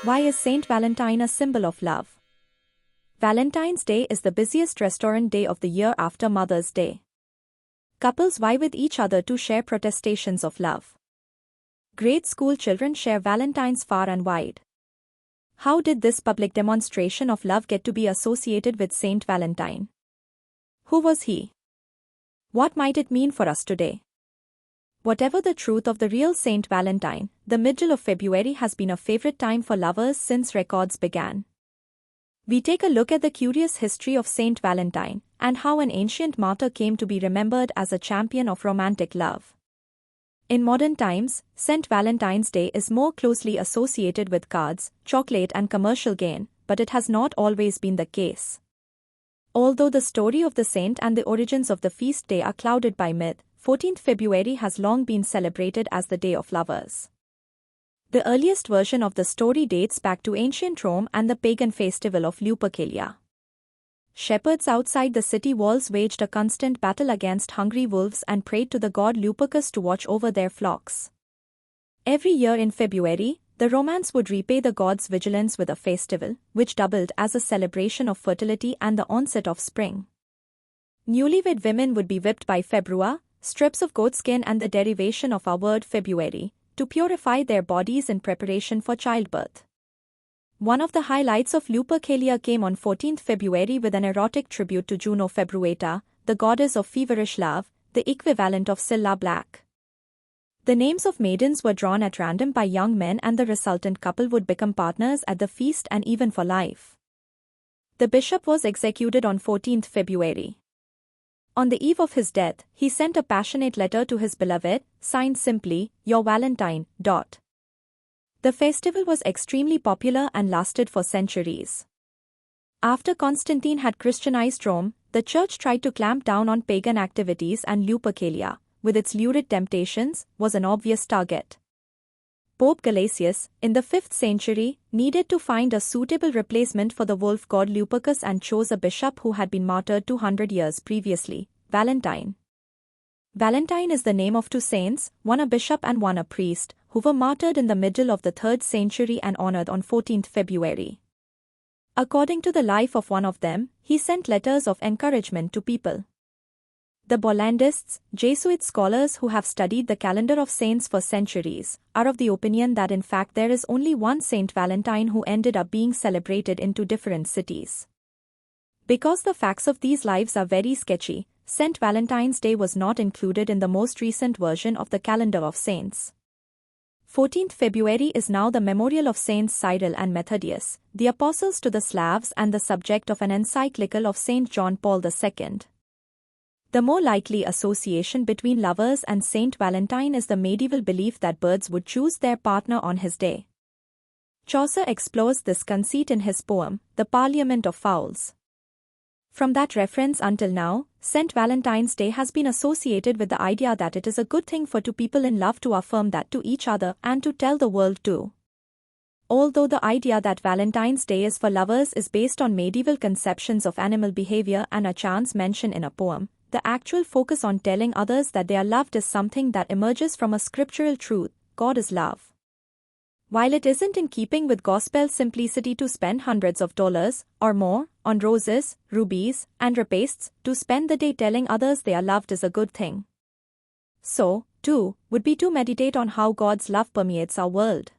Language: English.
Why is Saint Valentine a symbol of love? Valentine's Day is the busiest restaurant day of the year after Mother's Day. Couples vie with each other to share protestations of love. Grade school children share Valentines far and wide. How did this public demonstration of love get to be associated with Saint Valentine? Who was he? What might it mean for us today? Whatever the truth of the real Saint Valentine, the middle of February has been a favorite time for lovers since records began. We take a look at the curious history of Saint Valentine, and how an ancient martyr came to be remembered as a champion of romantic love. In modern times, Saint Valentine's Day is more closely associated with cards, chocolate and commercial gain, but it has not always been the case. Although the story of the saint and the origins of the feast day are clouded by myth, 14th February has long been celebrated as the Day of Lovers. The earliest version of the story dates back to ancient Rome and the pagan festival of Lupercalia. Shepherds outside the city walls waged a constant battle against hungry wolves and prayed to the god Lupercus to watch over their flocks. Every year in February, the Romans would repay the god's vigilance with a festival, which doubled as a celebration of fertility and the onset of spring. Newlywed women would be whipped by februa, strips of goatskin and the derivation of our word February, to purify their bodies in preparation for childbirth. One of the highlights of Lupercalia came on 14th February with an erotic tribute to Juno Februata, the goddess of feverish love, the equivalent of Cilla Black. The names of maidens were drawn at random by young men and the resultant couple would become partners at the feast and even for life. The bishop was executed on 14th February. On the eve of his death, he sent a passionate letter to his beloved, signed simply, Your Valentine. The festival was extremely popular and lasted for centuries. After Constantine had Christianized Rome, the church tried to clamp down on pagan activities and Lupercalia, with its lurid temptations, was an obvious target. Pope Gelasius, in the 5th century, needed to find a suitable replacement for the wolf god Lupercus and chose a bishop who had been martyred 200 years previously, Valentine. Valentine is the name of two saints, one a bishop and one a priest, who were martyred in the middle of the 3rd century and honored on 14th February. According to the life of one of them, he sent letters of encouragement to people. The Bollandists, Jesuit scholars who have studied the calendar of saints for centuries, are of the opinion that in fact there is only one Saint Valentine who ended up being celebrated in two different cities. Because the facts of these lives are very sketchy, Saint Valentine's Day was not included in the most recent version of the calendar of saints. 14th February is now the memorial of Saints Cyril and Methodius, the apostles to the Slavs and the subject of an encyclical of Saint John Paul II. The more likely association between lovers and Saint Valentine is the medieval belief that birds would choose their partner on his day. Chaucer explores this conceit in his poem, The Parliament of Fowls. From that reference until now, Saint Valentine's Day has been associated with the idea that it is a good thing for two people in love to affirm that to each other and to tell the world too. Although the idea that Valentine's Day is for lovers is based on medieval conceptions of animal behavior and a chance mention in a poem, the actual focus on telling others that they are loved is something that emerges from a scriptural truth: God is love. While it isn't in keeping with gospel simplicity to spend hundreds of dollars, or more, on roses, rubies, and repastes, to spend the day telling others they are loved is a good thing. So, too, would be to meditate on how God's love permeates our world.